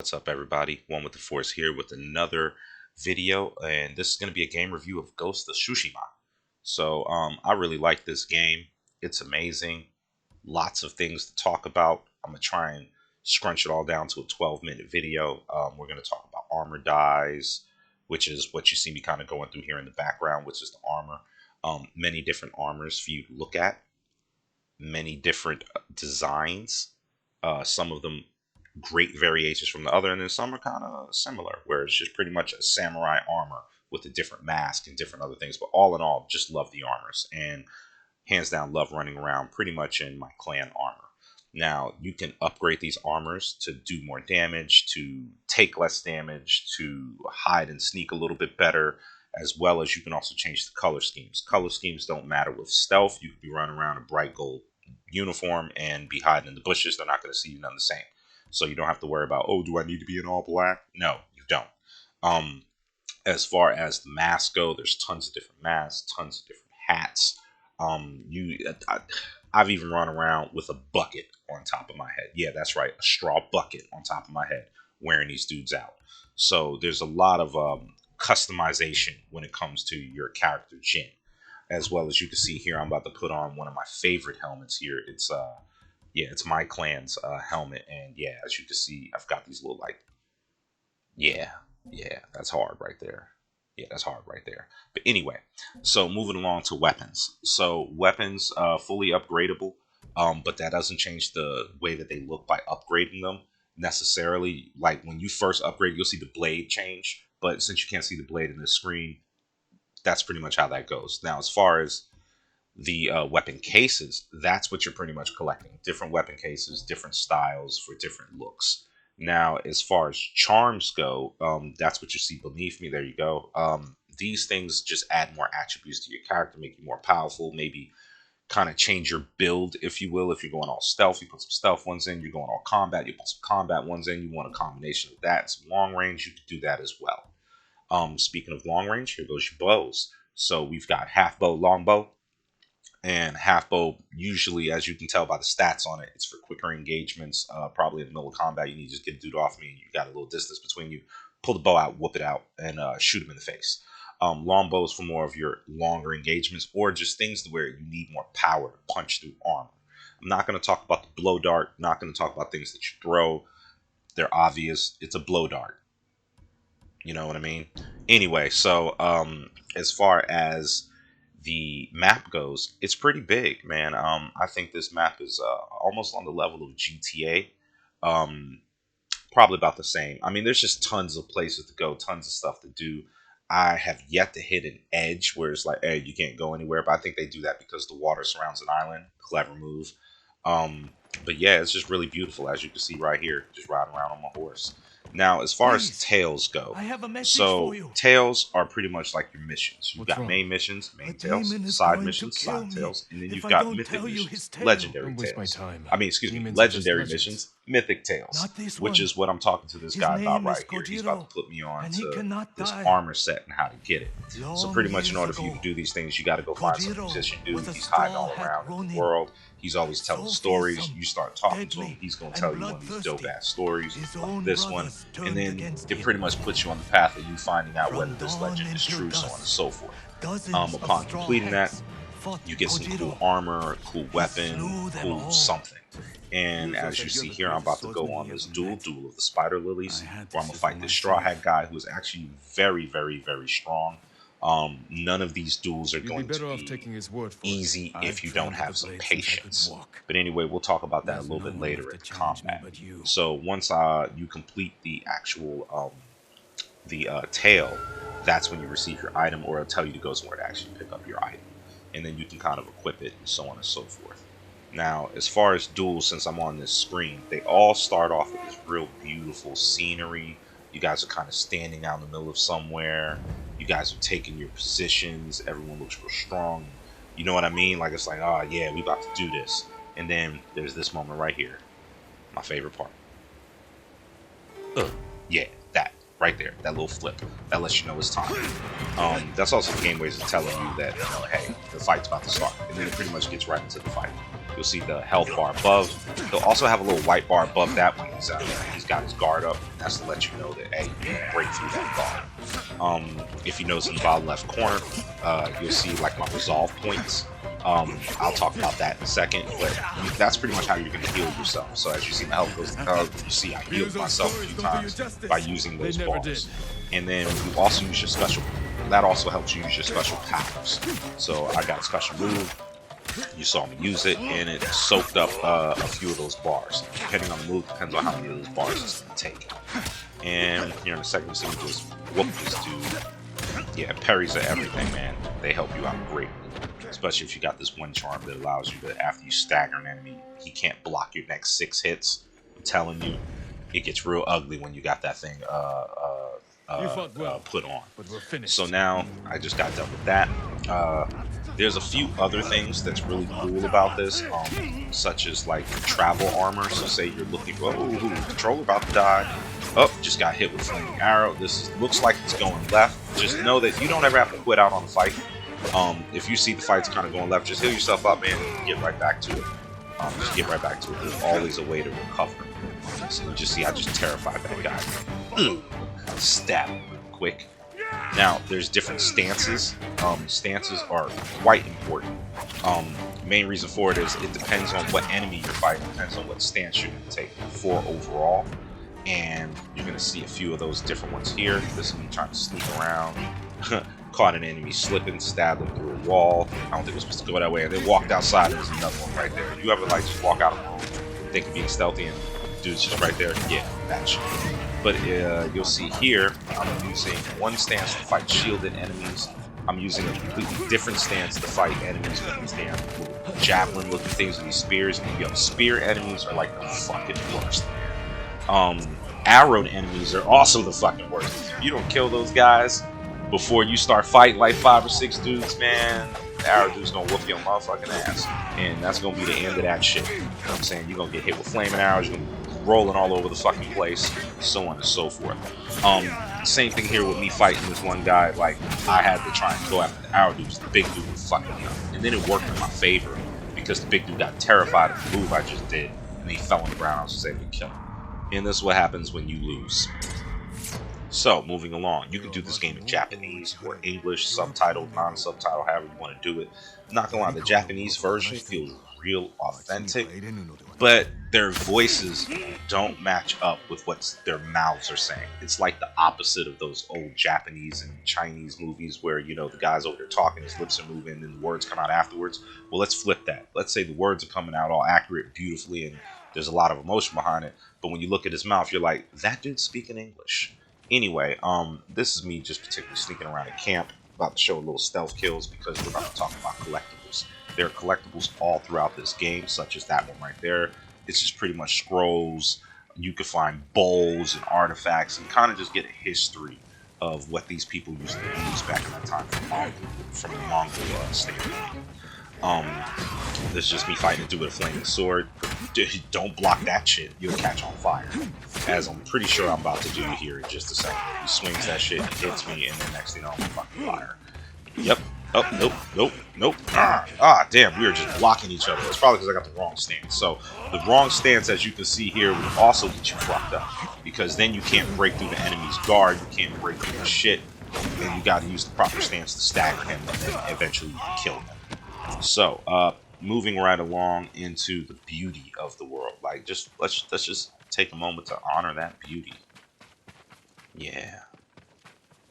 What's up, everybody? One with the Force here with another video, and this is going to be a game review of Ghost of Tsushima. So, I really like this game. It's amazing. Lots of things to talk about. I'm going to try and scrunch it all down to a 12-minute video. We're going to talk about armor dyes, which is what you see me kind of going through here in the background, which is the armor. Many different armors for you to look at. Many different designs. Some of them great variations from the other, and then some are kind of similar, where it's just pretty much a samurai armor with a different mask and different other things. But all in all, just love the armors, and hands down love running around pretty much in my clan armor. Now, you can upgrade these armors to do more damage, to take less damage, to hide and sneak a little bit better, as well as you can also change the color schemes. Color schemes don't matter with stealth. You could be running around in bright gold uniform and be hiding in the bushes. They're not going to see you none the same. So you don't have to worry about, oh, do I need to be in all black? No, you don't. As far as the masks go, there's tons of different masks, tons of different hats. I've even run around with a bucket on top of my head. Yeah, that's right, a straw bucket on top of my head, wearing these dudes out. So there's a lot of customization when it comes to your character, Jin. As well as you can see here, I'm about to put on one of my favorite helmets here. It's my clan's helmet, and yeah, as you can see, I've got these little yeah, that's hard right there. Yeah, that's hard right there. But anyway, so moving along to weapons. So weapons, fully upgradable, but that doesn't change the way that they look by upgrading them necessarily. Like when you first upgrade, you'll see the blade change, but since you can't see the blade in the screen, that's pretty much how that goes. Now, as far as the weapon cases, that's what you're pretty much collecting. Different weapon cases, different styles for different looks. Now, as far as charms go, that's what you see beneath me. There you go. These things just add more attributes to your character, make you more powerful, maybe kind of change your build, if you will. If you're going all stealth, you put some stealth ones in. You're going all combat, you put some combat ones in. You want a combination of that. Some long range, you can do that as well. Speaking of long range, here goes your bows. So we've got half bow, long bow. And half bow, usually, as you can tell by the stats on it, it's for quicker engagements. Probably in the middle of combat, you need to just get a dude off me, and you got a little distance between you. Pull the bow out, whoop it out, and shoot him in the face. Long bows for more of your longer engagements, or just things where you need more power to punch through armor. I'm not going to talk about the blow dart. Not going to talk about things that you throw. They're obvious. It's a blow dart. You know what I mean? Anyway, so as far as the map goes, it's pretty big, man. I think this map is almost on the level of GTA. Probably about the same. I mean, there's just tons of places to go, tons of stuff to do. I have yet to hit an edge where it's like, hey, you can't go anywhere. But I think they do that because the water surrounds an island. Clever move. But yeah, it's just really beautiful, as you can see right here, just riding around on my horse. Now, as far as tails go, so tails are pretty much like your missions. You've got main missions, main tails, side missions, side tails, and then you've got mythic missions, legendary tails. Legendary missions, mythic tails, which is what I'm talking to this guy about right here. He's about to put me on to this armor set and how to get it. So pretty much in order for you to do these things, you got to go find some musician dude. He's hiding all around in the world. He's always telling stories. You start talking to him, he's going to tell you one of these dope-ass stories, like this one. And then it pretty much puts you on the path of you finding out whether this legend is true, so on and so forth. Upon completing that, you get some cool armor, cool weapon, cool something. And as you see here, I'm about to go on this duel of the spider lilies, where I'm going to fight this straw hat guy who is actually very, very, very strong. None of these duels are going to be easy if you don't have some patience. But anyway, we'll talk about that a little bit later at the combat. So once you complete the actual tail, that's when you receive your item, or it'll tell you to go somewhere to actually pick up your item. And then you can kind of equip it and so on and so forth. Now, as far as duels, since I'm on this screen, they all start off with this real beautiful scenery. You guys are kind of standing out in the middle of somewhere. You guys are taking your positions. Everyone looks real strong. You know what I mean? Like, it's like, oh, yeah, we about to do this. And then there's this moment right here. My favorite part. Yeah, that right there. That little flip. That lets you know it's time. That's also the game ways of telling you that, you know, hey, the fight's about to start. And then it pretty much gets right into the fight. You'll see the health bar above. He'll also have a little white bar above that when he's got his guard up. And that's to let you know that, hey, you can break through that guard. If you notice in the bottom left corner, you'll see like my resolve points. I'll talk about that in a second, but that's pretty much how you're going to heal yourself. So as you see my health goes down, you see I healed myself a few times by using those bars. And then you also use your special. That also helps you use your special powers. So I got a special move. You saw me use it, and it soaked up a few of those bars. Depending on the move, depends on how many of those bars it's going to take. And here in a second, so we just whoop this dude. Yeah, parries are everything, man. They help you out greatly. Especially if you got this one charm that allows you to, after you stagger an enemy, he can't block your next 6 hits. I'm telling you, it gets real ugly when you got that thing put on. So now I just got done with that. There's a few other things that's really cool about this, such as like travel armor. So say you're looking for, oh, controller about to die. Oh, just got hit with a flaming arrow. Looks like it's going left. Just know that you don't ever have to quit out on the fight. If you see the fight's kind of going left, just heal yourself up, man, and get right back to it. Just get right back to it. There's always a way to recover. So you just see, I just terrified that guy. Stab him real quick. Now, there's different stances. Stances are quite important. Main reason for it is it depends on what enemy you're fighting. It depends on what stance you're going to take for overall. And you're going to see a few of those different ones here. This is me trying to sneak around. Caught an enemy slipping, stabbed him through a wall. I don't think it was supposed to go that way. And then walked outside, and there's another one right there. You ever like just walk out of the room, think of being stealthy, and dude's just right there? Yeah, that shit. But you'll see here, I'm using one stance to fight shielded enemies. I'm using a completely different stance to fight enemies with these damn little javelin-looking things with these spears. Yo, spear enemies are like the fucking worst. Arrowed enemies are also the fucking worst. If you don't kill those guys before you start fighting like 5 or 6 dudes, man, the arrow dude's gonna whoop your motherfucking ass. And that's gonna be the end of that shit. You know what I'm saying? You're gonna get hit with flaming arrows, you're gonna be rolling all over the fucking place, so on and so forth. Same thing here with me fighting this one guy. Like, I had to try and go after the arrow dude because the big dude was fucking me up. And then it worked in my favor because the big dude got terrified of the move I just did, and he fell on the ground. I was just able to kill him. And this is what happens when you lose. So, moving along, you can do this game in Japanese or English, subtitled, non-subtitled, however you want to do it. I'm not gonna lie, the Japanese version feels real authentic, but their voices don't match up with what their mouths are saying. It's like the opposite of those old Japanese and Chinese movies where, you know, the guy's over there talking, his lips are moving, and the words come out afterwards. Well, let's flip that. Let's say the words are coming out all accurate, beautifully, and there's a lot of emotion behind it, but when you look at his mouth, you're like, that dude's speaking English. Anyway, this is me just particularly sneaking around a camp, about to show a little stealth kills because we're about to talk about collectibles. There are collectibles all throughout this game, such as that one right there. It's just pretty much scrolls. You can find bowls and artifacts and kind of just get a history of what these people used to use back in that time from the Mongol standpoint. This is just me fighting a dude with a flaming sword. Don't block that shit. You'll catch on fire. As I'm pretty sure I'm about to do here in just a second. He swings that shit, hits me, and then next thing I'm on fucking fire. Yep. Oh, nope. Damn, we were just blocking each other. It's probably because I got the wrong stance. So, the wrong stance, as you can see here, will also get you fucked up. Because then you can't break through the enemy's guard, you can't break through his shit, and you gotta use the proper stance to stagger him, and then eventually you can kill him. So, moving right along into the beauty of the world. Like, let's just take a moment to honor that beauty. Yeah,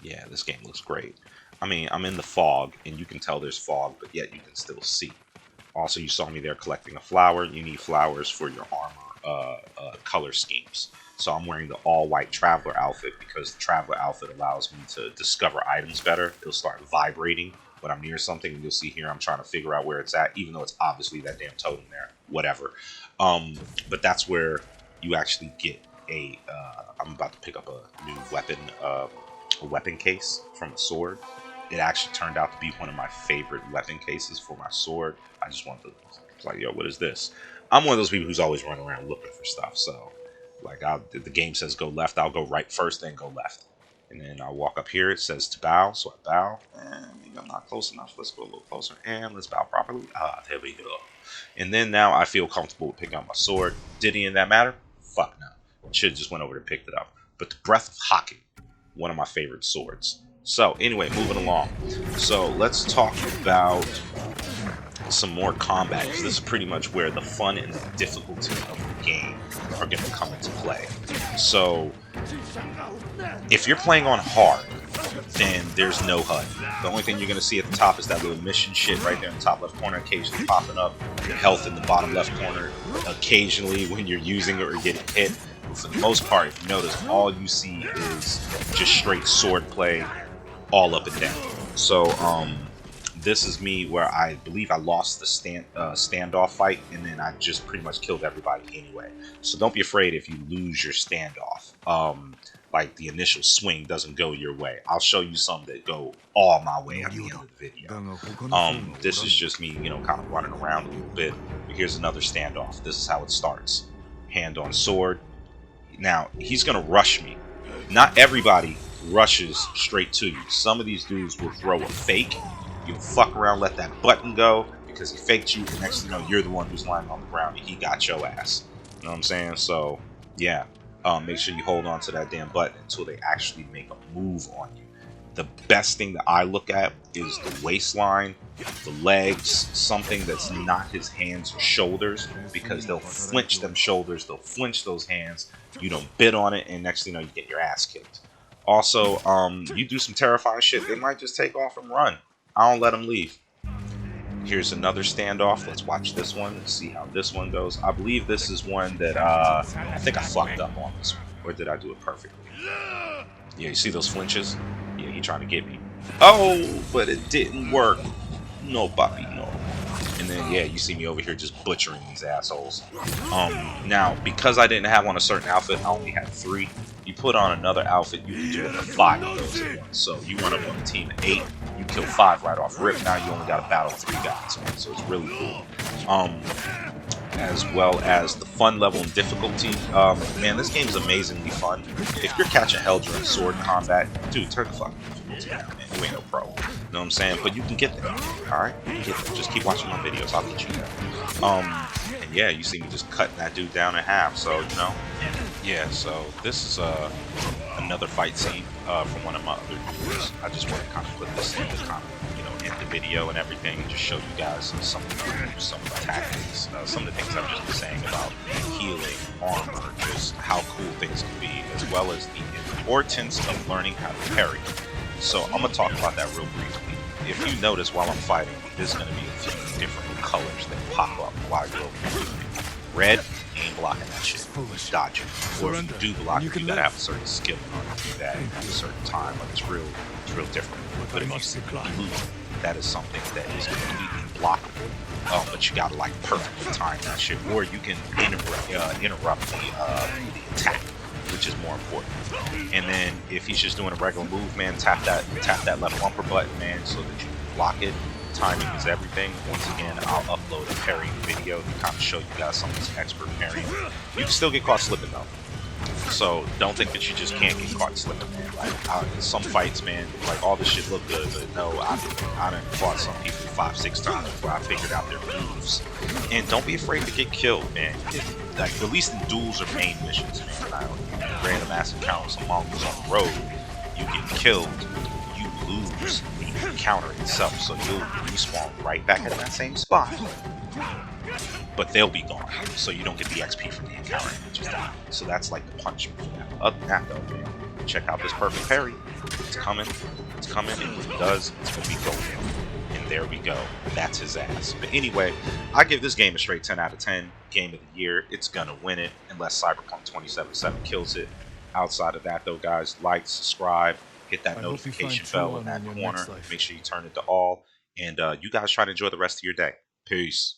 this game looks great. I mean, I'm in the fog, and you can tell there's fog, but yet you can still see. Also, you saw me there collecting a flower. You need flowers for your armor color schemes. So I'm wearing the all-white Traveler outfit because the Traveler outfit allows me to discover items better. It'll start vibrating when I'm near something, and you'll see here I'm trying to figure out where it's at, even though it's obviously that damn totem there. Whatever. But that's where you actually get a... I'm about to pick up a new weapon, a weapon case from a sword. It actually turned out to be one of my favorite weapon cases for my sword. I just wanted to... It's like, yo, what is this? I'm one of those people who's always running around looking for stuff, so... Like, the game says go left, I'll go right first, then go left. And then I'll walk up here, it says to bow, so I bow. And maybe I'm not close enough, let's go a little closer. And let's bow properly. There we go. And then now I feel comfortable with picking up my sword. Did any of that matter? Fuck no. Should have just went over and picked it up. But the Breath of Haki, one of my favorite swords. So anyway, moving along. So let's talk about some more combat, because this is pretty much where the fun and the difficulty of the game are going to come into play. So if you're playing on hard, then there's no HUD. The only thing you're going to see at the top is that little mission shit right there in the top left corner, occasionally popping up. Your health in the bottom left corner, occasionally when you're using it or getting hit. But for the most part, if you notice, all you see is just straight sword play all up and down. So this is me where I believe I lost the standoff fight, and then I just pretty much killed everybody anyway. So don't be afraid if you lose your standoff. Like the initial swing doesn't go your way. I'll show you some that go all my way at the end of the video. This is just me, you know, kind of running around a little bit. But here's another standoff. This is how it starts. Hand on sword. Now, he's going to rush me. Not everybody rushes straight to you. Some of these dudes will throw a fake. You'll fuck around, let that button go, because he faked you. The next thing you know, you're the one who's lying on the ground and he got your ass. You know what I'm saying? So, yeah. Make sure you hold on to that damn button until they actually make a move on you. The best thing that I look at is the waistline, the legs, something that's not his hands or shoulders, because they'll flinch them shoulders, they'll flinch those hands, you don't bid on it, and next thing you know, you get your ass kicked. Also, you do some terrifying shit, they might just take off and run. I don't let them leave. Here's another standoff. Let's watch this one and see how this one goes. I believe this is one that I think I fucked up on this one. Or did I do it perfectly? Yeah, you see those flinches? Yeah, he trying to get me. Oh, but it didn't work. No, Bobby, no. And then, yeah, you see me over here just butchering these assholes. Now, because I didn't have on a certain outfit, I only had 3. You put on another outfit, you can do it for 5 of those at once. So you run up on a team of 8, you kill 5 right off rip. Now you only got to battle 3 guys, man. So it's really cool. As well as the fun level and difficulty. Man, this game is amazingly fun. If you're catching hell during sword combat, dude, turn the fucking difficulty down, man. You ain't no pro. You know what I'm saying? But you can get there. Alright? You can get there. Just keep watching my videos. I'll get you there. And yeah, you see me just cutting that dude down in half. So, you know. Yeah, so this is another fight scene from one of my other videos. I just want to kind of put this in to kind of, you know, end the video and everything, and just show you guys some of the tactics, some of the things I've just been saying about healing, armor, just how cool things can be, as well as the importance of learning how to parry. So I'm gonna talk about that real briefly. If you notice while I'm fighting, there's gonna be a few different colors that pop up while you're moving. Red, you ain't blocking that shit. Dodge it. Or if you do block it, you gotta have a certain skill in order to do that at a certain time. Like it's real different. But if you see blue, that is something that is completely blockable. But you gotta like perfectly time that shit. Or you can interrupt the attack, which is more important. And then if he's just doing a regular move, man, tap that left bumper button, man, so that you can block it. Timing is everything. Once again, I'll upload a parrying video to kind of show you guys some of this expert parrying. You can still get caught slipping though. So don't think that you just can't get caught slipping, man. Like some fights, man, like all this shit look good, but no, I done fought some people 5-6 times before I figured out their moves. And don't be afraid to get killed, man. Like at least in duels or main missions, man. Random ass encounters among us on the road, you get killed, you lose. Counter itself, so you'll respawn right back at that same spot, but they'll be gone, so you don't get the XP from the encounter. So that's like the punishment for that. Other than that, though, man, check out this perfect parry. It's coming, and when it does, it's gonna be golden. And there we go. That's his ass. But anyway, I give this game a straight 10 out of 10. Game of the year. It's gonna win it unless Cyberpunk 2077 kills it. Outside of that, though, guys, like, subscribe. Hit that notification bell in that corner. Make sure you turn it to all. And you guys try to enjoy the rest of your day. Peace.